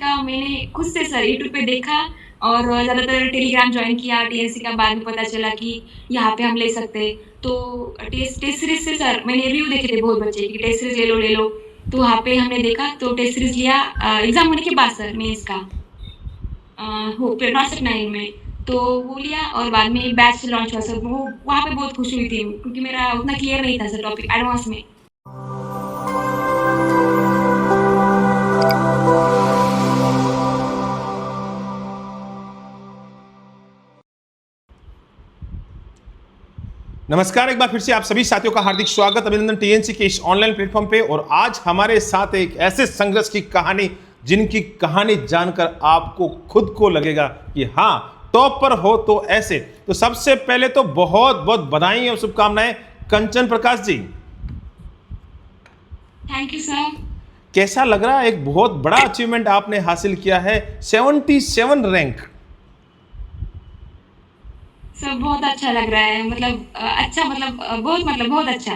का मैंने खुद से सर यूट्यूब पे देखा और ज़्यादातर टेलीग्राम जॉइन किया, टीएससी का बाद में पता चला कि यहाँ पे हम ले सकते हैं। तो टेस्ट सीरीज़ से सर मैंने रिव्यू देखे थे बहुत बच्चे कि टेस्ट सीरीज़ ले लो, ले लो। तो वहाँ पे हमने देखा तो टेस्ट सीरीज़ लिया एग्ज़ाम होने के बाद सर मेंस का अ, हो फिर नॉट 9 में। तो वो लिया और बाद में बैच लॉन्च हुआ सर, वो वहाँ पे बहुत खुश हुई थी क्योंकि मेरा उतना क्लियर नहीं था सर टॉपिक एडवांस में। नमस्कार, एक बार फिर से आप सभी साथियों का हार्दिक स्वागत, अभिनंदन टीएनसी के इस ऑनलाइन प्लेटफॉर्म पे। और आज हमारे साथ एक ऐसे संघर्ष की कहानी, जिनकी कहानी जानकर आपको खुद को लगेगा कि हाँ, टॉप पर हो तो ऐसे। तो सबसे पहले तो बहुत बहुत बधाई और शुभकामनाएं Kanchan Prakash ji. Thank you sir. कैसा लग रहा है? एक बहुत बड़ा अचीवमेंट आपने हासिल किया है, 77 रैंक। सर बहुत अच्छा लग रहा है, मतलब अच्छा मतलब बहुत अच्छा।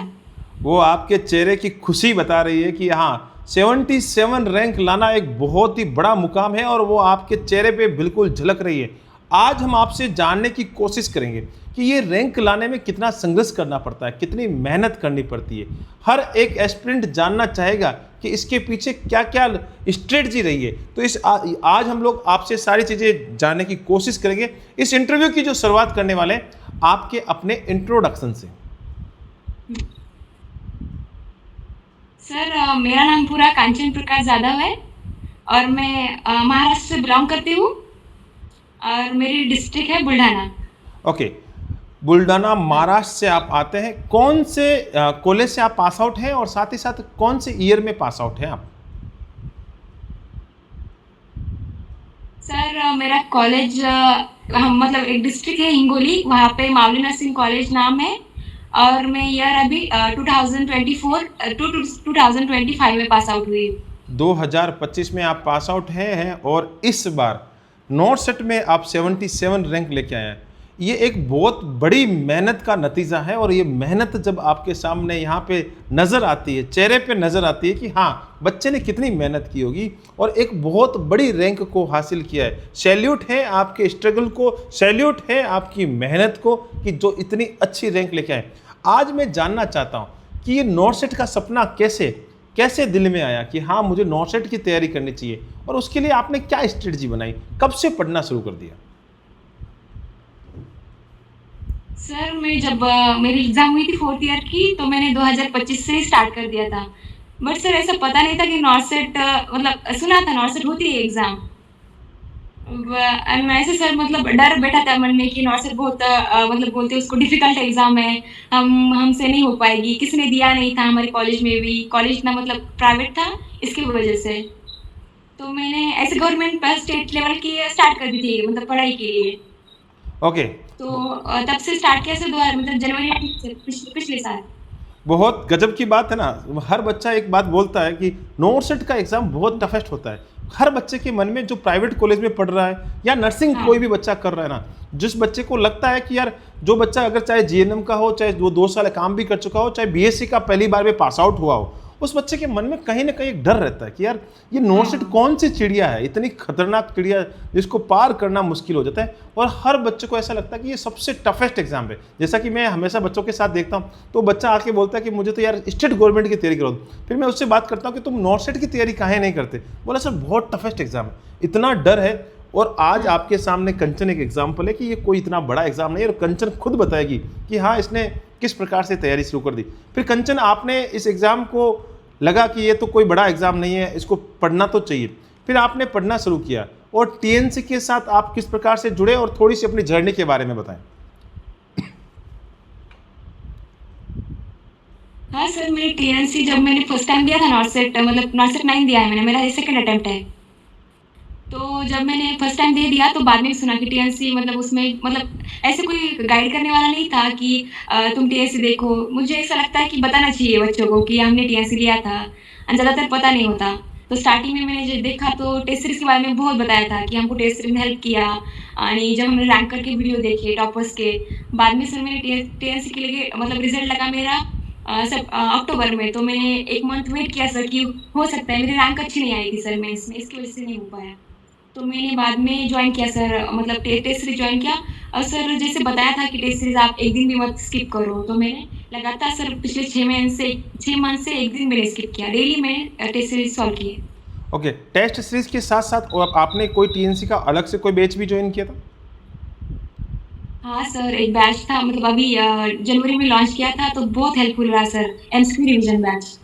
वो आपके चेहरे की खुशी बता रही है कि हाँ, 77 रैंक लाना एक बहुत ही बड़ा मुकाम है और वो आपके चेहरे पे बिल्कुल झलक रही है। आज हम आपसे जानने की कोशिश करेंगे कि ये रैंक लाने में कितना संघर्ष करना पड़ता है, कितनी मेहनत करनी पड़ती है। हर एक एस्पिरेंट जानना चाहेगा कि इसके पीछे क्या क्या स्ट्रेटजी रही है। तो आज हम लोग आपसे सारी चीज़ें जानने की कोशिश करेंगे। इस इंटरव्यू की जो शुरुआत करने वाले हैं आपके अपने इंट्रोडक्शन से। सर मेरा नाम पूरा कांचन प्रकाश यादव है और मैं महाराष्ट्र से बिलोंग करती हूँ और मेरी डिस्ट्रिक्ट है बुल्ढाना। ओके, बुल्ढाना महाराष्ट्र से आप आते हैं। कौन से कॉलेज से आप पास आउट हैं और साथ ही साथ कौन से ईयर में पास आउट हैं आप? सर मेरा कॉलेज हम मतलब एक डिस्ट्रिक्ट है हिंगोली, वहाँ पे मावली नर्सिंग कॉलेज नाम है और मैं ईयर अभी 2024 टू 2025 में पास आउट हुई। 2025 में आप पास आउट हैं और इस बार नॉर्थ सेट में आप 77 रैंक लेके आए हैं। ये एक बहुत बड़ी मेहनत का नतीजा है और ये मेहनत जब आपके सामने यहाँ पे नज़र आती है, चेहरे पे नज़र आती है कि हाँ, बच्चे ने कितनी मेहनत की होगी और एक बहुत बड़ी रैंक को हासिल किया है। सैल्यूट है आपके स्ट्रगल को, सैल्यूट है आपकी मेहनत को कि जो इतनी अच्छी रैंक लेके आए। आज मैं जानना चाहता हूँ कि ये नॉर्थ सेट का सपना कैसे कैसे दिल में आया कि हाँ, मुझे नॉर्थ सेट की तैयारी करनी चाहिए, और उसके लिए आपने क्या स्ट्रेटजी बनाई, कब से पढ़ना शुरू कर दिया? सर मैं जब मेरी एग्ज़ाम हुई थी 4th ईयर की तो मैंने 2025 से ही स्टार्ट कर दिया था। बट सर ऐसा पता नहीं था कि नॉर्थ सेट मतलब सुना था नॉर्थ सेट होती है एग्ज़ाम। ऐसे सर मतलब डर बैठा था मन में कि नॉर्थ सेट बहुत मतलब बोलते हैं उसको डिफ़िकल्ट एग्ज़ाम है, हमसे नहीं हो पाएगी। किसी ने दिया नहीं था हमारे कॉलेज में भी, कॉलेज इतना मतलब प्राइवेट था इसकी वजह से। तो मैंने ऐसे गवर्नमेंट पर स्टेट लेवल की स्टार्ट कर दी थी मतलब पढ़ाई के लिए। ओके। तो तब से स्टार्ट किया से 2000 मतलब जनवरी से पिछले साल। बहुत गजब की बात है ना। हर बच्चा एक बात बोलता है कि नॉर्थ सेट का एग्जाम बहुत टफेस्ट होता है। हर बच्चे के मन में, जो प्राइवेट कॉलेज में पढ़ रहा है या नर्सिंग हाँ। कोई भी बच्चा कर रहा है ना, जिस बच्चे को लगता है कि यार, जो बच्चा अगर चाहे जीएनएम का हो, चाहे वो 2 साल काम भी कर चुका हो, चाहे बीएससी का पहली बार में पास आउट हुआ हो, उस बच्चे के मन में कहीं ना कहीं एक डर रहता है कि यार, ये नॉर्थ सेट हाँ। कौन सी चिड़िया है, इतनी खतरनाक चिड़िया जिसको पार करना मुश्किल हो जाता है। और हर बच्चे को ऐसा लगता है कि ये सबसे टफेस्ट एग्जाम है। जैसा कि मैं हमेशा बच्चों के साथ देखता हूँ, तो बच्चा आके बोलता है कि मुझे तो यार स्टेट गवर्नमेंट की तैयारी करो। फिर मैं उससे बात करता हूँ कि तुम नॉर्थ सेट की तैयारी काहे नहीं करते? बोला सर बहुत टफेस्ट एग्जाम है, इतना डर है। और आज आपके सामने कंचन एक एग्जाम्पल है कि ये कोई इतना बड़ा एग्जाम नहीं है, और कंचन खुद बताएगी कि हाँ, इसने किस प्रकार से तैयारी शुरू कर दी। फिर कंचन, आपने इस एग्जाम को लगा कि ये तो कोई बड़ा एग्जाम नहीं है, इसको पढ़ना तो चाहिए। फिर आपने पढ़ना शुरू किया और टीएनसी के साथ आप किस प्रकार से जुड़े, और थोड़ी सी अपनी जर्नी के बारे में बताएं। हाँ सर, मैंने टीएनसी जब मैंने फर्स्ट टाइम दिया था नॉर्थ सेट मतलब नॉर्थ सेट 9 दिया है मैंने, मेरा ये सेकंड अटेम्प्ट है। तो जब मैंने फर्स्ट टाइम दे दिया तो बाद में सुना कि टीएनसी मतलब उसमें मतलब ऐसे कोई गाइड करने वाला नहीं था कि तुम टीएनसी देखो। मुझे ऐसा लगता है कि बताना चाहिए बच्चों को कि हमने टीएनसी लिया था, ज़्यादातर पता नहीं होता। तो स्टार्टिंग में मैंने जब देखा तो टेस्ट सीरीज के बारे में बहुत बताया था कि हमको टेस्ट सीरीज ने हेल्प किया। आणि जब हमने रैंकर के वीडियो देखे टॉपर्स के, बाद में सर मैंने टीएनसी के लिए मतलब रिजल्ट लगा मेरा अक्टूबर में। तो मैंने 1 मंथ वेट किया सर कि हो सकता है, मेरी रैंक अच्छी नहीं आई थी सर मेंस में, इसकी वज़ह से नहीं हो पाया। तो मैंने बाद में जॉइन किया सर, मतलब टेस्ट सीरीज़ जॉइन किया। और सर जैसे बताया था कि टेस्ट सीरीज़ आप 1 दिन भी मत स्किप करो, तो मैंने लगातार सर पिछले 6 मंथ से 1 दिन भी नहीं स्किप किया। डेली मैंने टेस्ट सीरीज़ सॉल्व की है। ओके, टेस्ट सीरीज के साथ साथ और आपने कोई टीएनसी का अलग से कोई बैच भी ज्वाइन किया था? हाँ सर, एक बैच था, मतलब अभी जनवरी में लॉन्च किया था, तो बहुत हेल्पफुल रहा सर, एमसीक्यू रिवीजन बैच।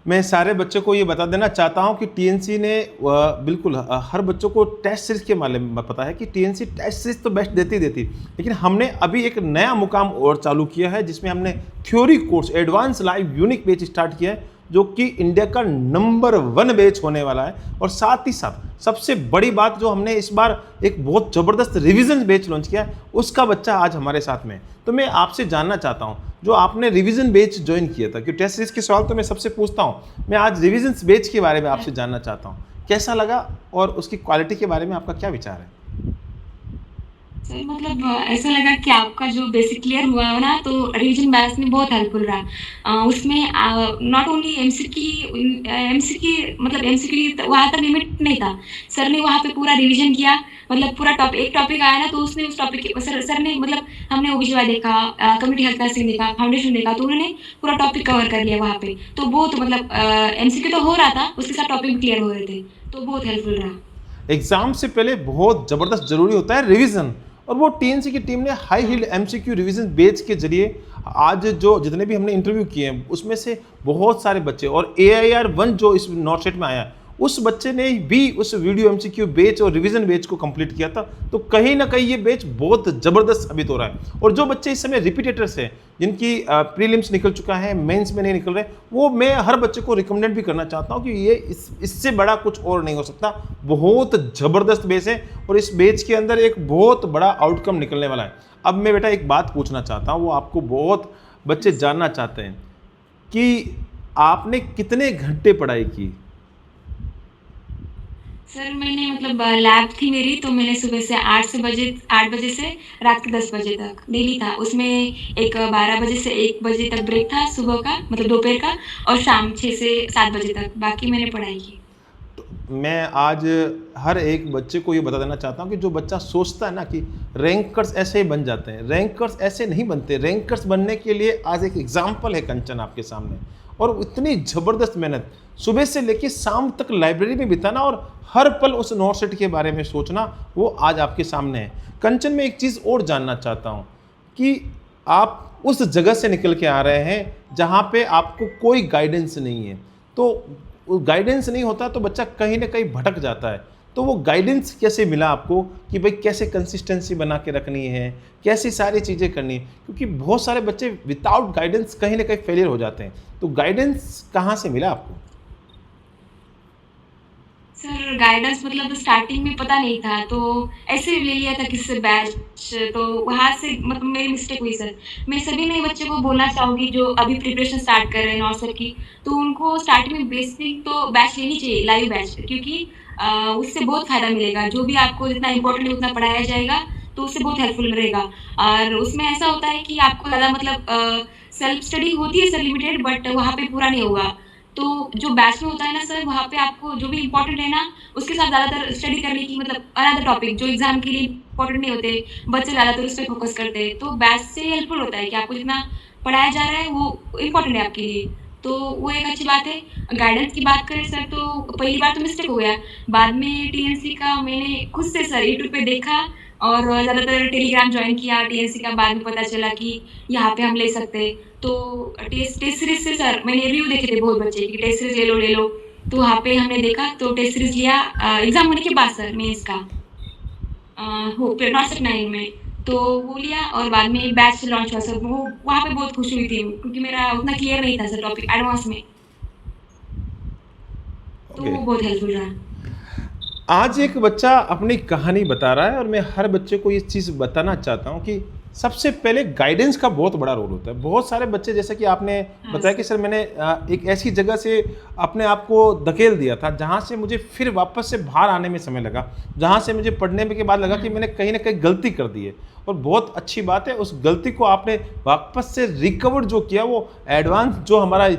मैं सारे बच्चों को ये बता देना चाहता हूँ कि टीएनसी ने बिल्कुल हर बच्चों को टेस्ट सीरीज के बारे में पता है कि टीएनसी टेस्ट सीरीज तो बेस्ट देती देती, लेकिन हमने अभी एक नया मुकाम और चालू किया है जिसमें हमने theory course advance live unique batch start किया है, जो कि इंडिया का नंबर 1 बैच होने वाला है। और साथ ही साथ सबसे बड़ी बात, जो हमने इस बार एक बहुत ज़बरदस्त रिवीजन बैच लॉन्च किया है, उसका बच्चा आज हमारे साथ में है। तो मैं आपसे जानना चाहता हूँ, जो आपने रिवीजन बैच ज्वाइन किया था, क्योंकि टेस्ट सीरीज के सवाल तो मैं सबसे पूछता हूँ, मैं आज रिवीजन बैच के बारे में आपसे जानना चाहता हूँ, कैसा लगा और उसकी क्वालिटी के बारे में आपका क्या विचार है? सर मतलब ऐसा लगा कि आपका जो बेसिक क्लियर हुआ हो ना, तो रिवीजन बैच में बहुत हेल्पफुल रहा। उसमें नॉट ओनली एमसीक्यू, मतलब एमसीक्यू वहाँ तक लिमिट नहीं था। सर ने वहाँ पे पूरा रिवीजन किया, मतलब पूरा एक टॉपिक आया ना, तो उसने उस टॉपिक के सर ने, मतलब हमने ओबीजीवाई देखा, कम्युनिटी हेल्थ नर्सिंग देखा, फाउंडेशन देखा, तो उन्होंने पूरा टॉपिक कवर कर लिया वहाँ पे। तो बहुत मतलब एमसीक्यू तो हो रहा था, उसके साथ टॉपिक भी क्लियर हो रहे थे, तो बहुत हेल्पफुल रहा। एग्जाम से पहले बहुत ज़बरदस्त जरूरी होता है रिवीजन, और वो टीएनसी की टीम ने high yield MCQ revision batch के जरिए आज जो जितने भी हमने इंटरव्यू किए हैं, उसमें से बहुत सारे बच्चे, और AIR 1 जो इस नॉर्थ सेट में आया, उस बच्चे ने भी उस वीडियो एमसीक्यू बैच और रिवीजन बैच को कंप्लीट किया था। तो कहीं ना कहीं ये बैच बहुत ज़बरदस्त साबित हो रहा है। और जो बच्चे इस समय रिपीटेटर्स हैं, जिनकी प्रीलिम्स निकल चुका है, मेंस में नहीं निकल रहे, वो मैं हर बच्चे को रिकमेंडेड भी करना चाहता हूँ कि ये इससे बड़ा कुछ और नहीं हो सकता। बहुत ज़बरदस्त बैच है और इस बैच के अंदर एक बहुत बड़ा आउटकम निकलने वाला है। अब मैं बेटा एक बात पूछना चाहता हूँ, वो आपको बहुत बच्चे जानना चाहते हैं कि आपने कितने घंटे पढ़ाई की? सर मैंने मतलब लैब थी मेरी, तो मैंने सुबह से 8 बजे से रात के 10 बजे तक डेली था। उसमें एक 12 बजे से 1 बजे तक ब्रेक था सुबह का, मतलब दोपहर का, और शाम 6 से 7 बजे तक बाकी मैंने पढ़ाई की। तो मैं आज हर एक बच्चे को ये बता देना चाहता हूँ कि जो बच्चा सोचता है ना कि रैंकर्स ऐसे ही बन जाते हैं, रैंकर्स ऐसे नहीं बनते। रैंकर्स बनने के लिए आज एक एग्जाम्पल है कंचन आपके सामने, और इतनी ज़बरदस्त मेहनत सुबह से लेकर शाम तक लाइब्रेरी में बिताना और हर पल उस नॉर्थ सेट के बारे में सोचना, वो आज आपके सामने है। कंचन, में एक चीज़ और जानना चाहता हूँ कि आप उस जगह से निकल के आ रहे हैं जहाँ पे आपको कोई गाइडेंस नहीं है, तो वो गाइडेंस नहीं होता तो बच्चा कहीं ना कहीं भटक जाता है। तो वो गाइडेंस कैसे मिला आपको कि भाई कैसे कंसिस्टेंसी बना के रखनी है, कैसी सारी चीज़ें करनी है? क्योंकि बहुत सारे बच्चे विदाउट गाइडेंस कहीं ना कहीं फेलियर हो जाते हैं। तो गाइडेंस कहाँ से मिला आपको? सर गाइडेंस मतलब स्टार्टिंग में पता नहीं था, तो ऐसे ही ले लिया था किसी से बैच, तो वहाँ से मतलब मेरी मिस्टेक हुई सर। मैं सभी नए बच्चों को बोलना चाहूँगी जो अभी प्रिपरेशन स्टार्ट कर रहे हैं नॉर्थ सर की, तो उनको स्टार्टिंग में बेसिक तो बैच लेनी चाहिए, लाइव बैच, क्योंकि उससे बहुत फ़ायदा मिलेगा। जो भी आपको जितना इम्पोर्टेंट है उतना पढ़ाया जाएगा, तो उससे बहुत हेल्पफुल रहेगा। और उसमें ऐसा होता है कि आपको ज़्यादा मतलब सेल्फ स्टडी होती है सर लिमिटेड, बट वहाँ पे पूरा नहीं होगा। तो जो बैच में होता है ना सर, वहाँ पे आपको जो भी इम्पोर्टेंट है ना, उसके साथ ज़्यादातर स्टडी करने की, मतलब अनदर टॉपिक जो एग्जाम के लिए इम्पोर्टेंट नहीं होते, बच्चे ज़्यादातर उस पर फोकस करते हैं। तो बैच से हेल्पफुल होता है कि आपको जितना पढ़ाया जा रहा है वो इम्पोर्टेंट है आपके लिए, तो वो एक अच्छी बात है। गाइडेंस की बात करें सर, तो पहली बार तो मिस्टेक हो गया, बाद में टीएनसी का मैंने खुद से सर यूट्यूब पे देखा, और ज़्यादातर टेलीग्राम ज्वाइन किया टीएनसी का। बाद में पता चला कि यहाँ पे हम ले सकते हैं, तो टेस्ट सीरीज से सर मैंने रिव्यू देखे थे बहुत बच्चे कि टेस्ट सीरीज ले लो, तो वहाँ पे हमने देखा, तो टेस्ट सीरीज लिया एग्जाम होने के बाद सर मेंस का, हो फिर नॉट 9 में, तो वो लिया, और बाद में एक बैच लॉन्च हुआ सर। वो वहाँ पे बहुत खुश हुई थी, क्योंकि मेरा उतना क्लियर नहीं था सर टॉपिक एडवांस में, तो ओके, वो बहुत हेल्पफुल रहा। आज एक बच्चा अपनी कहानी बता रहा है और मैं हर बच्चे को ये चीज़ बताना चाहता हूँ कि सबसे पहले गाइडेंस का बहुत बड़ा रोल होता है। बहुत सारे बच्चे, जैसे कि आपने हाँ बताया कि सर। सर मैंने एक ऐसी जगह से अपने आप को धकेल दिया था जहाँ से मुझे फिर वापस से बाहर आने में समय लगा, जहाँ से मुझे पढ़ने के बाद लगा कि हाँ। मैंने कहीं ना कहीं गलती कर दी है। और बहुत अच्छी बात है, उस गलती को आपने वापस से रिकवर जो किया, वो एडवांस जो हमारा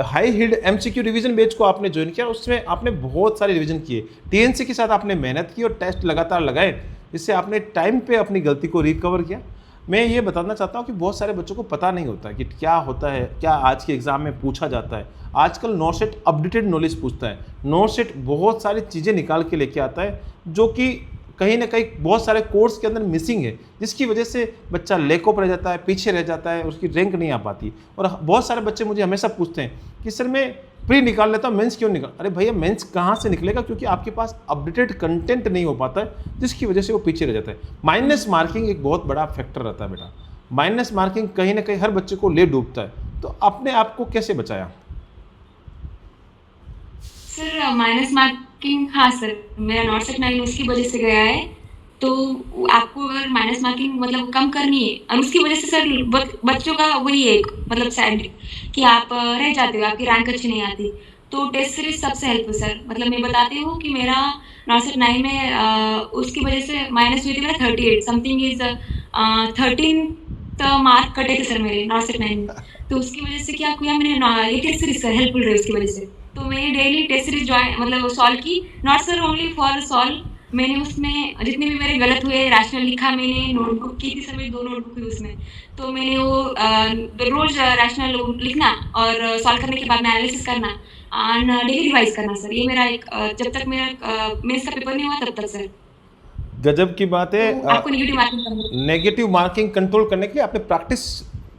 high yield MCQ revision batch को आपने ज्वाइन किया, उसमें आपने बहुत सारे रिवीजन किए, टीएनसी के साथ आपने मेहनत की और टेस्ट लगातार लगाए, जिससे आपने टाइम पे अपनी गलती को रिकवर किया। मैं ये बताना चाहता हूँ कि बहुत सारे बच्चों को पता नहीं होता कि क्या होता है, क्या आज के एग्ज़ाम में पूछा जाता है। आजकल नॉर्सेट अपडेटेड नॉलेज पूछता है, नॉर्सेट बहुत सारी चीज़ें निकाल के लेके आता है जो कि कहीं ना कहीं बहुत सारे कोर्स के अंदर मिसिंग है, जिसकी वजह से बच्चा लैक ऑफ रह जाता है, पीछे रह जाता है, उसकी रैंक नहीं आ पाती। और बहुत सारे बच्चे मुझे हमेशा पूछते हैं कि सर मैं प्री निकाल लेता हूँ, मेंस क्यों निकाल। अरे भैया, मेंस कहाँ से निकलेगा, क्योंकि आपके पास अपडेटेड कंटेंट नहीं हो पाता है, जिसकी वजह से वो पीछे रह जाता है। माइनस मार्किंग एक बहुत बड़ा फैक्टर रहता है बेटा। माइनस मार्किंग कहीं ना कहीं हर बच्चे को ले डूबता है। तो आपने आपको कैसे बचाया? सर माइनस मार्किंग, हाँ सर, मेरा नॉट सेट 9 उसकी वजह से गया है। तो आपको अगर माइनस मार्किंग मतलब कम करनी है, और उसकी वजह से सर बच्चों का वही है एक मतलब सैड कि आप रह जाते हो, आपकी रैंक अच्छी नहीं आती। तो टेस्ट सीरीज सबसे हेल्पफुल सर। मतलब मैं बताती हूँ कि मेरा नॉट सेट 9 में उसकी वजह से माइनस हुई थी मेरा 38 समथिंग इज 13 मार्क कटे थे सर मेरे नॉट सेट 9 में। तो उसकी वजह से क्या किया मैंने, ये टेस्ट सीरीज सर हेल्पफुल रही उसकी वजह से। तो मैंने डेली टेस्ट सीरीज ज्वाइन मतलब सॉल्व की, not sir only for solve. मैंने उसमें जितने भी मेरे गलत हुए रैशनल लिखा, मैंने नोटबुक की थी सर, मेरी 2 नोटबुक हुई उसमें। तो मैंने वो रोज रैशनल लिखना और सॉल्व करने के बाद में एनालिसिस करना एंड डेली रिवाइज करना सर। ये मेरा एक जब तक मेरा मेंस का पेपर नहीं हुआ तब तक सर। गजब की बात है। तो आपको नेगेटिव मार्किंग करनी नेगेटिव मार्किंग कंट्रोल करने के लिए आपने प्रैक्टिस,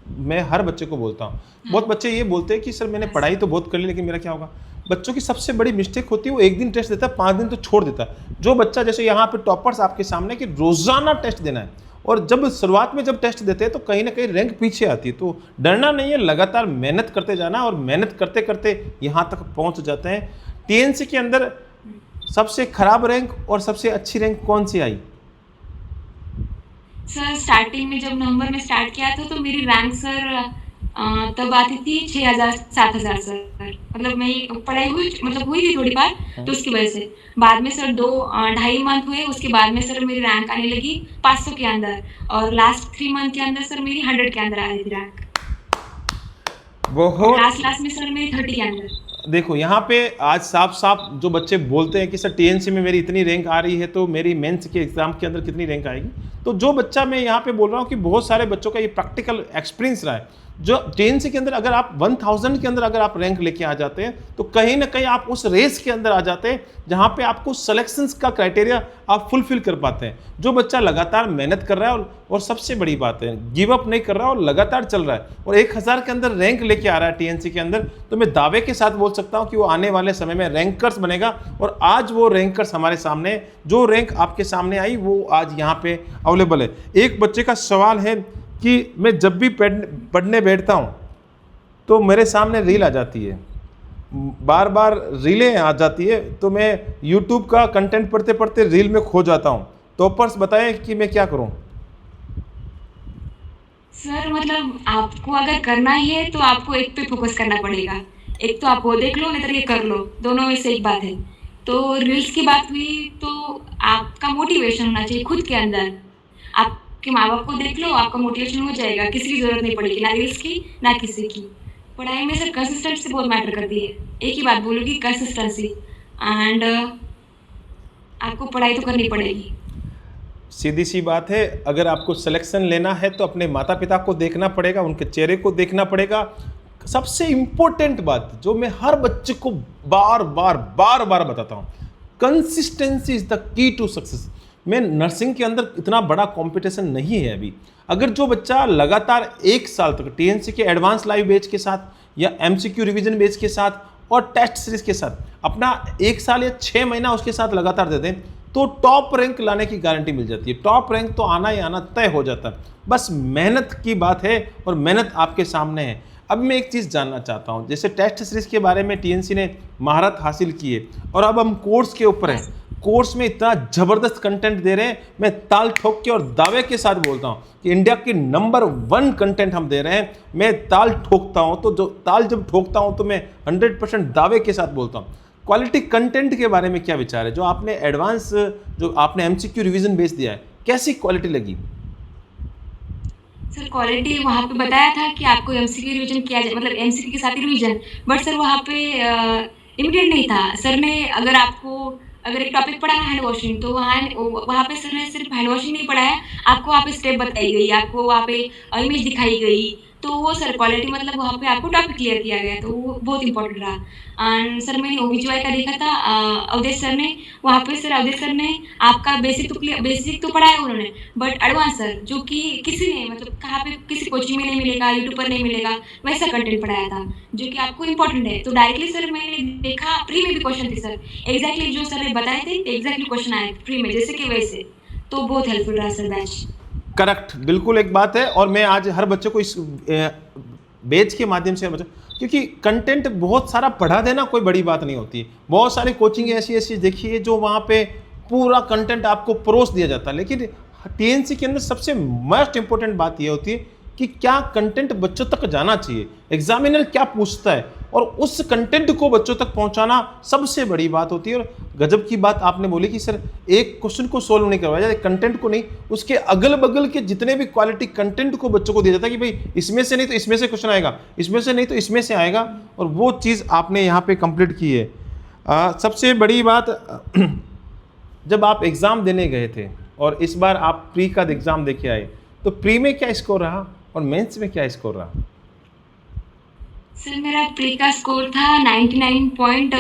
मैं हर बच्चे को बोलता हूँ। है। बहुत बच्चे ये बोलते हैं कि सर मैंने हाँ पढ़ाई सर। तो बहुत कर ली, लेकिन मेरा क्या होगा। बच्चों की सबसे बड़ी मिस्टेक होती है, वो एक दिन टेस्ट देता है, 5 दिन तो छोड़ देता है। जो बच्चा, जैसे यहाँ पे टॉपर्स आपके सामने, कि रोजाना टेस्ट देना है, और जब शुरुआत में जब टेस्ट देते हैं तो कहीं ना कहीं रैंक पीछे आती है। तो डरना नहीं है, लगातार मेहनत करते जाना, और मेहनत करते करते यहाँ तक पहुँच जाते हैं। टीएनसी के अंदर सबसे खराब रैंक और सबसे अच्छी रैंक कौन सी आई? सर स्टार्टिंग में जब नवंबर में स्टार्ट किया था तो मेरी रैंक सर तब आती थी 6,000 7,000 सर। मतलब मैं पढ़ाई हुई मतलब हुई थी थोड़ी बार, तो उसकी वजह से। बाद में सर 2 ढाई मंथ हुए, उसके बाद में सर मेरी रैंक आने लगी 500 के अंदर, और लास्ट 3 मंथ के अंदर सर मेरी 100 के अंदर आ रही थी रैंक, और बहुत। लास्ट लास्ट में सर मेरी 30 के अंदर। देखो यहाँ पे आज साफ साफ जो बच्चे बोलते हैं कि सर टीएनसी में मेरी इतनी रैंक आ रही है, तो मेरी मेंस के एग्जाम के अंदर कितनी रैंक आएगी। तो जो बच्चा, मैं यहाँ पे बोल रहा हूँ कि बहुत सारे बच्चों का ये प्रैक्टिकल एक्सपीरियंस रहा है। जो टीएनसी के अंदर अगर आप 1000 के अंदर अगर आप रैंक लेके आ जाते हैं, तो कहीं ना कहीं आप उस रेस के अंदर आ जाते हैं जहाँ पे आपको सिलेक्शंस का क्राइटेरिया आप फुलफिल कर पाते हैं। जो बच्चा लगातार मेहनत कर रहा है और सबसे बड़ी बात है गिव अप नहीं कर रहा है और लगातार चल रहा है और 1000 के अंदर रैंक लेके आ रहा है टीएनसी के अंदर, तो मैं दावे के साथ बोल सकता हूँ कि वो आने वाले समय में रैंकर्स बनेगा। और आज वो रैंकर्स हमारे सामने है। जो रैंक आपके सामने आई वो आज यहाँ पे अवेलेबल है। एक बच्चे का सवाल है कि मैं जब भी पढ़ने बैठता हूँ तो मेरे सामने रील आ जाती है, बार बार रीलें आ जाती है, तो मैं यूट्यूब का कंटेंट पढ़ते पढ़ते रील में खो जाता हूँ। टॉपर्स बताएं कि मैं क्या करूँ? सर मतलब आपको अगर करना ही है तो आपको एक पे फोकस करना पड़ेगा। एक तो आप वो देख लो, नहीं तो ये कर लो, दोनों में से एक बात है। तो रील्स की बात हुई तो आपका मोटिवेशन होना चाहिए खुद के अंदर। आपके माँ बाप को देख लो, आपका मोटिवेशन हो जाएगा, किसी की जरूरत नहीं पड़ेगी, ना रील्स की ना किसी की। पढ़ाई में सर कंसिस्टेंसी बहुत मैटर करती है। एक ही बात बोलूँगी, कंसिस्टेंसी। एंड आपको पढ़ाई तो करनी पड़ेगी। सीधी सी बात है, अगर आपको सिलेक्शन लेना है तो अपने माता पिता को देखना पड़ेगा, उनके चेहरे को देखना पड़ेगा। सबसे इंपॉर्टेंट बात जो मैं हर बच्चे को बार बार बताता हूँ, consistency is the key to success. मैं नर्सिंग के अंदर इतना बड़ा कंपटीशन नहीं है अभी। अगर जो बच्चा लगातार 1 साल तक टीएनसी के एडवांस लाइव बैच के साथ या एमसीक्यू रिवीजन बैच के साथ और टेस्ट सीरीज के साथ अपना 1 साल या 6 महीना उसके साथ लगातार दे दें, तो टॉप रैंक लाने की गारंटी मिल जाती है। टॉप रैंक तो आना ही आना तय हो जाता है। बस मेहनत की बात है और मेहनत आपके सामने है। अब मैं एक चीज़ जानना चाहता हूँ, जैसे टेस्ट सीरीज के बारे में टीएनसी ने महारत हासिल की है और अब हम कोर्स के ऊपर हैं। कोर्स में इतना ज़बरदस्त कंटेंट दे रहे हैं, मैं ताल ठोक के और दावे के साथ बोलता हूँ कि इंडिया की नंबर 1 कंटेंट हम दे रहे हैं। मैं ताल ठोकता हूँ, तो जो ताल जब ठोकता हूँ तो मैं 100% दावे के साथ बोलता हूँ। क्वालिटी कंटेंट के बारे में क्या विचार है? जो आपने एडवांस, जो आपने एमसीक्यू रिवीजन बेस दिया है, कैसी क्वालिटी लगी? सर क्वालिटी वहाँ पे बताया था कि आपको एमसीक्यू रिवीजन किया जाए, मतलब एमसीक्यू के साथ ही रिवीजन, बट सर वहाँ पे इमीडिएट नहीं था। सर ने अगर एक टॉपिक पढ़ा हैंड वॉशिंग, तो वहाँ पे सर ने सिर्फ हैंड वॉशिंग नहीं पढ़ाया, आपको वहाँ पे स्टेप बताई गई, आपको वहाँ पे इमेज दिखाई गई। तो वो सर क्वालिटी, मतलब वहाँ पे आपको टॉपिक क्लियर किया गया, तो वो बहुत इंपॉर्टेंट रहा। एंड सर मैंने ओबीजीवाई का देखा था, अवधेश सर ने, वहाँ पे सर अवधेश सर ने आपका बेसिक तो पढ़ाया उन्होंने, बट एडवांस सर जो कि किसी ने, मतलब कहाँ पे किसी कोचिंग में नहीं मिलेगा, यूट्यूब पर नहीं मिलेगा, वैसा कंटेंट पढ़ाया था जो कि आपको इंपॉर्टेंट है। तो डायरेक्टली सर मैंने देखा, प्री में भी क्वेश्चन थे सर, एग्जैक्टली जो सर ने बताए थे एग्जैक्टली क्वेश्चन आए प्री में, जैसे कि वैसे। तो बहुत हेल्पफुल रहा सर बैच। करेक्ट, बिल्कुल एक बात है। और मैं आज हर बच्चे को इस बैच के माध्यम से, क्योंकि कंटेंट बहुत सारा पढ़ा देना कोई बड़ी बात नहीं होती। बहुत सारी कोचिंग ऐसी ऐसी देखी है जो वहाँ पे पूरा कंटेंट आपको परोस दिया जाता है, लेकिन टीएनसी के अंदर सबसे मोस्ट इंपॉर्टेंट बात यह होती है कि क्या कंटेंट बच्चों तक जाना चाहिए, एग्जामिनर क्या पूछता है, और उस कंटेंट को बच्चों तक पहुंचाना सबसे बड़ी बात होती है। और गजब की बात आपने बोली कि सर एक क्वेश्चन को सोल्व नहीं करवाया जाए, कंटेंट को नहीं, उसके अगल बगल के जितने भी क्वालिटी कंटेंट को बच्चों को दिया जाता है कि भाई इसमें से नहीं तो इसमें से क्वेश्चन आएगा, इसमें से नहीं तो इसमें से आएगा, और वो चीज़ आपने यहाँ पे कंप्लीट की है। सबसे बड़ी बात, जब आप एग्ज़ाम देने गए थे और इस बार आप प्री का एग्ज़ाम दे के आए, तो प्री में क्या स्कोर रहा और मेंस में क्या स्कोर रहा? सर मेरा प्री का स्कोर था 99 पॉइंट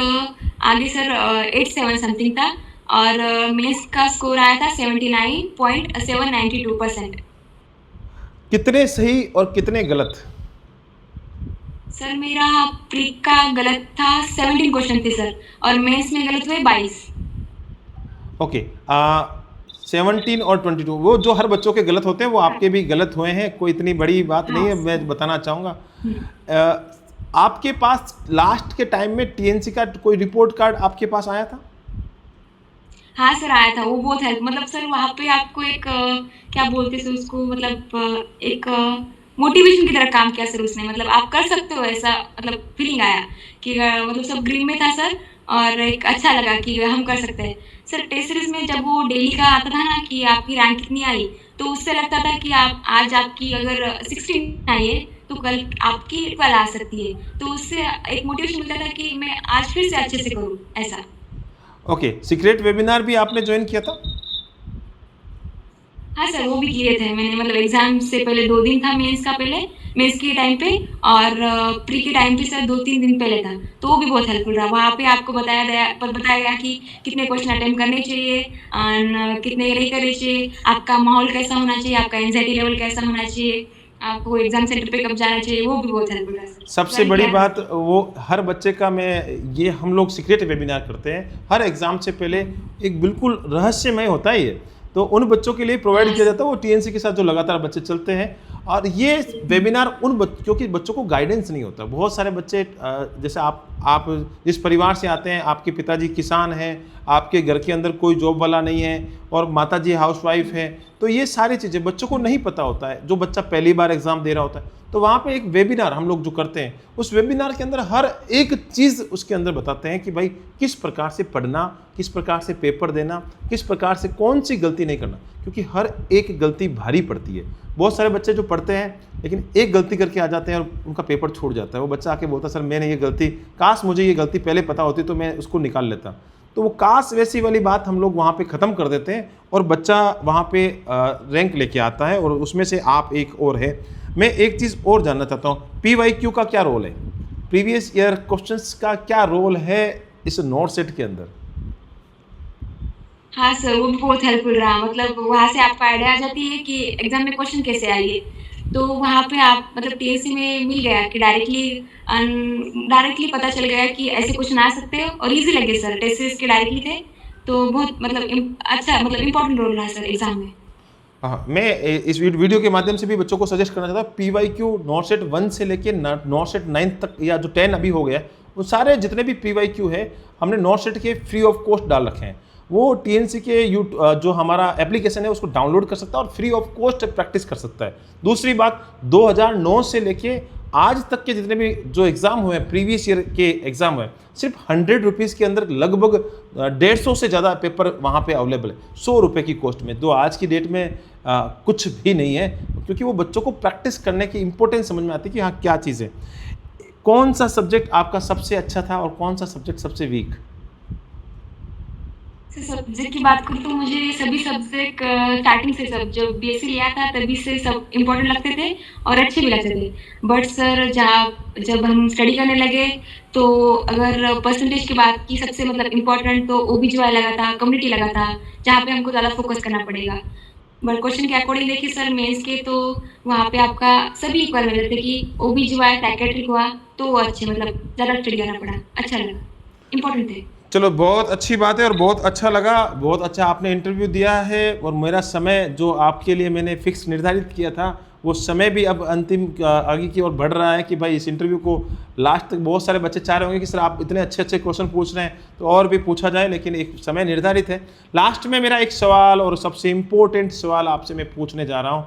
आगे सर 87 समथिंग था, और मेंस का स्कोर आया था 79.792%। कितने सही और कितने गलत? सर मेरा प्री का गलत था 17 क्वेश्चन थे सर, और मेंस में गलत हुए 22। ओके, 17 और 22 वो जो हर बच्चों के गलत होते हैं वो आपके भी गलत हुए हैं, कोई इतनी बड़ी बात नहीं है। मैं बताना चाहूँगा, आपके पास लास्ट के टाइम में टीएनसी का कोई रिपोर्ट कार्ड आपके पास आया था? हाँ सर आया था, वो बहुत हेल्प, मतलब सर वहाँ पे आपको एक क्या बोलते सर उसको, मतलब एक मोटिवेशन की तरह काम किया सर उसने, मतलब आप कर सकते हो ऐसा, मतलब फीलिंग आया कि मतलब सब ग्रीन में था सर, और एक अच्छा लगा कि हम कर सकते हैं। सर टेस्ट सीरीज में जब वो डेली का आता था ना कि आपकी रैंक कितनी आई, तो उससे लगता था कि आप आज आपकी अगर 16 आई है तो कल आपकी 12 आ सकती है, तो उससे एक मोटिवेशन मिलता था कि मैं आज फिर से अच्छे से करूँ ऐसा। ओके, सीक्रेट वेबिनार भी आपने ज्वाइन किया था? हाँ सर वो भी किए थे मैंने, मतलब एग्जाम से पहले 2 दिन था मेंस का, पहले मेंस के टाइम पे, और प्री के टाइम पे सर 2-3 दिन पहले था, तो वो भी बहुत हेल्पफुल रहा। वहाँ पे आपको बताया गया कि कितने क्वेश्चन अटेम्प्ट करने चाहिए और कितने नहीं करने चाहिए, आपका माहौल कैसा होना चाहिए, आपका एंजाइटी लेवल कैसा होना चाहिए, आपको एग्जाम सेंटर पे कब जाना चाहिए, वो भी बहुत हेल्पफुल रहा सर। सबसे बड़ी बात वो हर बच्चे का, मैं ये हम लोग सीक्रेट वेबिनार करते हैं हर एग्ज़ाम से पहले, एक बिल्कुल रहस्यमय होता है ये, तो उन बच्चों के लिए प्रोवाइड किया जाता है वो टीएनसी के साथ जो लगातार बच्चे चलते हैं। और ये वेबिनार उन क्योंकि बच्चों को गाइडेंस नहीं होता, बहुत सारे बच्चे जैसे आप जिस परिवार से आते हैं, आपके पिताजी किसान हैं, आपके घर के अंदर कोई जॉब वाला नहीं है और माताजी हाउसवाइफ है, तो ये सारी चीज़ें बच्चों को नहीं पता होता है, जो बच्चा पहली बार एग्ज़ाम दे रहा होता है। तो वहाँ पे एक वेबिनार हम लोग जो करते हैं, उस वेबिनार के अंदर हर एक चीज़ उसके अंदर बताते हैं कि भाई किस प्रकार से पढ़ना, किस प्रकार से पेपर देना, किस प्रकार से कौन सी गलती नहीं करना, क्योंकि हर एक गलती भारी पड़ती है। बहुत सारे बच्चे जो पढ़ते हैं लेकिन एक गलती करके आ जाते हैं और उनका पेपर छूट जाता है, वो बच्चा आके बोलता है सर मैंने ये गलती, काश मुझे ये गलती पहले पता होती तो मैं उसको निकाल लेता। तो वो काश वैसी वाली बात हम लोग वहाँ पे ख़त्म कर देते हैं और बच्चा वहाँ पे रैंक लेके आता है, और उसमें से आप एक और है। मैं एक चीज़ और जानना चाहता हूँ, PYQ का क्या रोल है, प्रीवियस ईयर क्वेश्चंस का क्या रोल है इस नोट सेट के अंदर? हाँ सर वो भी बहुत हेल्पफुल रहा, मतलब वहाँ से आपको आइडिया आ जाती है कि एग्जाम में क्वेश्चन कैसे आएंगे, तो वहाँ पे आप मतलब टीएससी में मिल गया कि डायरेक्टली पता चल गया कि ऐसे क्वेश्चन आ सकते हो, और इजी लगे सर, टेस्ट सीरीज के डायरेक्टली थे, तो बहुत मतलब अच्छा, मतलब इम्पोर्टेंट रोल रहा सर एग्जाम में। हाँ, मैं इस वीडियो के माध्यम से भी बच्चों को सजेस्ट करना चाहता हूँ, PYQ नोट सेट 1 से लेके नोट सेट 9 तक, या जो 10 अभी हो गया, वो सारे जितने भी PYQ है हमने नोट सेट के फ्री ऑफ कॉस्ट डाल रखे हैं। वो टीएनसी के जो हमारा एप्लीकेशन है उसको डाउनलोड कर सकता है और फ्री ऑफ कॉस्ट प्रैक्टिस कर सकता है। दूसरी बात, 2009 से लेके आज तक के जितने भी जो एग्ज़ाम हुए हैं, प्रीवियस ईयर के एग्ज़ाम हुए हैं, सिर्फ 100 रुपीज़ के अंदर लगभग 150 से ज़्यादा पेपर वहाँ पे अवेलेबल है, 100 रुपये की कॉस्ट में, जो आज की डेट में कुछ भी नहीं है, क्योंकि वो बच्चों को प्रैक्टिस करने की इंपॉर्टेंस समझ में आती है कि हाँ क्या चीज़ है। कौन सा सब्जेक्ट आपका सबसे अच्छा था और कौन सा सब्जेक्ट सबसे वीक? सब्जेक्ट की बात करूँ तो मुझे सभी सब्जेक्ट स्टार्टिंग से, सब जब बीएससी लिया था तभी से सब इम्पोर्टेंट लगते थे और अच्छे भी लगते थे। बट सर जब हम स्टडी करने लगे तो अगर परसेंटेज की बात की, सबसे मतलब इम्पोर्टेंट तो ओबीजीवाई लगा था, कम्युनिटी लगा था, जहाँ पे हमको ज़्यादा फोकस करना पड़ेगा। बट क्वेश्चन के अकॉर्डिंग देखिए सर, मेंस के तो वहाँ पे आपका सभी इक्वल मिल रहे थे कि ओबीजीवाई साइकेट्रिक हुआ तो वो अच्छे, मतलब ज़्यादा स्टडी करना पड़ा, अच्छा लगा, इम्पोर्टेंट थे। चलो, बहुत अच्छी बात है और बहुत अच्छा लगा, बहुत अच्छा आपने इंटरव्यू दिया है। और मेरा समय जो आपके लिए मैंने फिक्स निर्धारित किया था, वो समय भी अब अंतिम आगे की ओर बढ़ रहा है कि भाई इस इंटरव्यू को लास्ट तक बहुत सारे बच्चे चाह रहे होंगे कि सर आप इतने अच्छे अच्छे क्वेश्चन पूछ रहे हैं तो और भी पूछा जाए, लेकिन एक समय निर्धारित है। लास्ट में मेरा एक सवाल और सबसे इम्पोर्टेंट सवाल आपसे मैं पूछने जा रहा हूँ।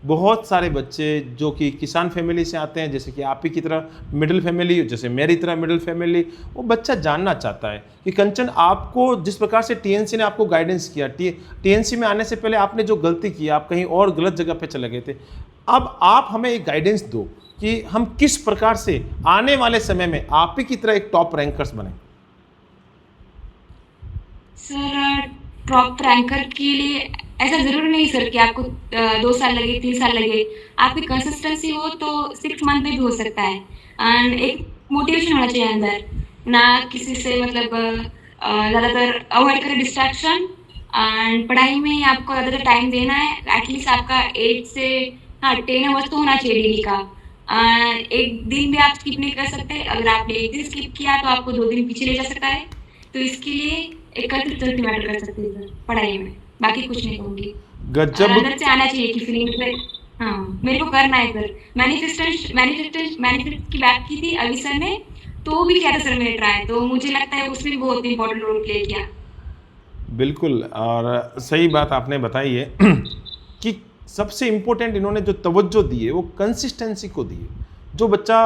बहुत सारे बच्चे जो कि किसान फैमिली से आते हैं, जैसे कि आप ही की तरह मिडिल फैमिली, जैसे मेरी तरह मिडिल फैमिली, वो बच्चा जानना चाहता है कि कंचन, आपको जिस प्रकार से टीएनसी ने आपको गाइडेंस किया, टीएनसी में आने से पहले आपने जो गलती की, आप कहीं और गलत जगह पे चले गए थे, अब आप हमें एक गाइडेंस दो कि हम किस प्रकार से आने वाले समय में आप ही की तरह एक टॉप रैंकर्स बने। सर टॉप रैंकर के लिए ऐसा ज़रूरी नहीं सर कि आपको 2 साल लगे, 3 साल लगे। आपकी कंसिस्टेंसी हो तो 6 मंथ में भी हो सकता है। एंड एक मोटिवेशन होना चाहिए अंदर, ना किसी से मतलब ज़्यादातर अवॉइड करें डिस्ट्रैक्शन, एंड पढ़ाई में ही आपको ज़्यादातर टाइम देना है। एटलीस्ट आपका 8 से, हाँ 10 आवर्स तो होना चाहिए डेली का। एक दिन भी आप स्किप नहीं कर सकते। अगर आपने एक दिन स्किप किया तो आपको 2 दिन पीछे ले जा सकता है। तो इसके लिए एक कंसिस्टेंसी मैटर कर सकती है सर पढ़ाई में, बाकी कुछ नहीं कहूँगी। और गजब। अंदर से आना चाहिए कि फीलिंग से, हाँ मेरे को करना है सर। मैनिफेस्ट की बात की थी अभी सर ने, तो वो भी किया था सर मेरे ट्राई, तो मुझे लगता है उसमें भी बहुत इंपॉर्टेंट रोल प्ले किया। बिल्कुल, और सही बात आपने बताई है कि सबसे इम्पोर्टेंट इन्होंने जो तवज्जो दी है वो कंसिस्टेंसी को दी है। जो बच्चा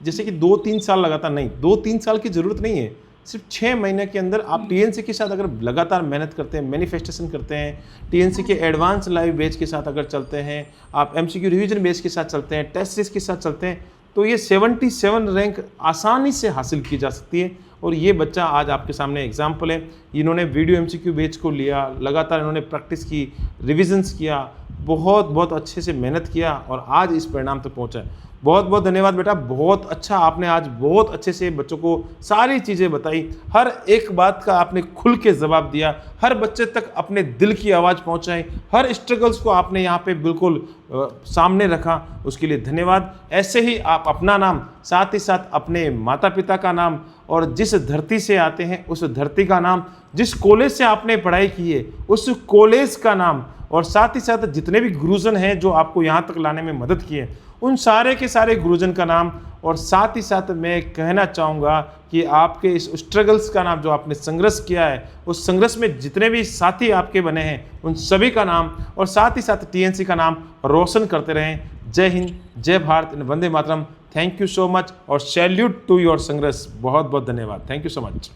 जैसे कि 2-3 साल लगातार नहीं, 2-3 साल की ज़रूरत नहीं है, सिर्फ 6 महीने के अंदर आप टीएनसी के साथ अगर लगातार मेहनत करते हैं, मैनिफेस्टेशन करते हैं, टीएनसी के एडवांस लाइव बैच के साथ अगर चलते हैं, आप एमसीक्यू रिवीजन बैच के साथ चलते हैं, टेस्ट सीरीज के साथ चलते हैं, तो ये 77 रैंक आसानी से हासिल की जा सकती है। और ये बच्चा आज आपके सामने एग्जाम्पल है। इन्होंने वीडियो एमसीक्यू बैच को लिया, लगातार इन्होंने प्रैक्टिस की, रिविजन्स किया, बहुत बहुत अच्छे से मेहनत किया और आज इस परिणाम तक पहुंचा है। बहुत बहुत धन्यवाद बेटा, बहुत अच्छा आपने आज बहुत अच्छे से बच्चों को सारी चीज़ें बताई, हर एक बात का आपने खुल के जवाब दिया, हर बच्चे तक अपने दिल की आवाज़ पहुंचाई, हर स्ट्रगल्स को आपने यहाँ पे बिल्कुल सामने रखा, उसके लिए धन्यवाद। ऐसे ही आप अपना नाम, साथ ही साथ अपने माता पिता का नाम और जिस धरती से आते हैं उस धरती का नाम, जिस कॉलेज से आपने पढ़ाई की है उस कॉलेज का नाम, और साथ ही साथ जितने भी गुरुजन हैं जो आपको यहाँ तक लाने में मदद किए, उन सारे के सारे गुरुजन का नाम, और साथ ही साथ मैं कहना चाहूँगा कि आपके इस स्ट्रगल्स का नाम, जो आपने संघर्ष किया है, उस संघर्ष में जितने भी साथी आपके बने हैं उन सभी का नाम, और साथ ही साथ टीएनसी का नाम रोशन करते रहें। जय हिंद, जय Bharat, Vande Mataram. Thank you so much और सैल्यूट टू योर संघर्ष। बहुत बहुत धन्यवाद। Thank you so much.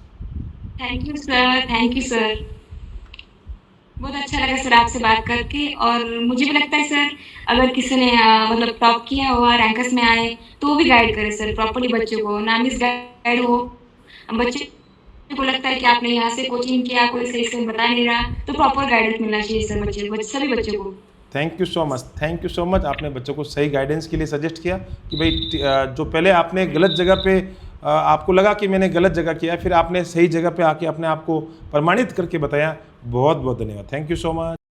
Thank you sir, thank you sir. बहुत अच्छा लगा सर आपसे बात करके, और मुझे भी लगता है सर अगर किसी ने मतलब टॉप किया हुआ, रैंकर्स में आए, तो वो भी गाइड करे सर प्रॉपर्ली बच्चों को, ना मिस गाइड हो। बच्चे को लगता है कि आपने यहाँ से कोचिंग किया, कोई सही से बता नहीं रहा, तो प्रॉपर गाइडेंस मिलना चाहिए सर सभी बच्चों को। Thank you so much, thank you so much. आपने बच्चों को सही गाइडेंस के लिए सजेस्ट किया कि भाई जो पहले आपने गलत जगह पे आपको लगा कि मैंने गलत जगह किया, फिर आपने सही जगह पे आके अपने आप को प्रमाणित करके बताया। बहुत बहुत धन्यवाद। Thank you so much.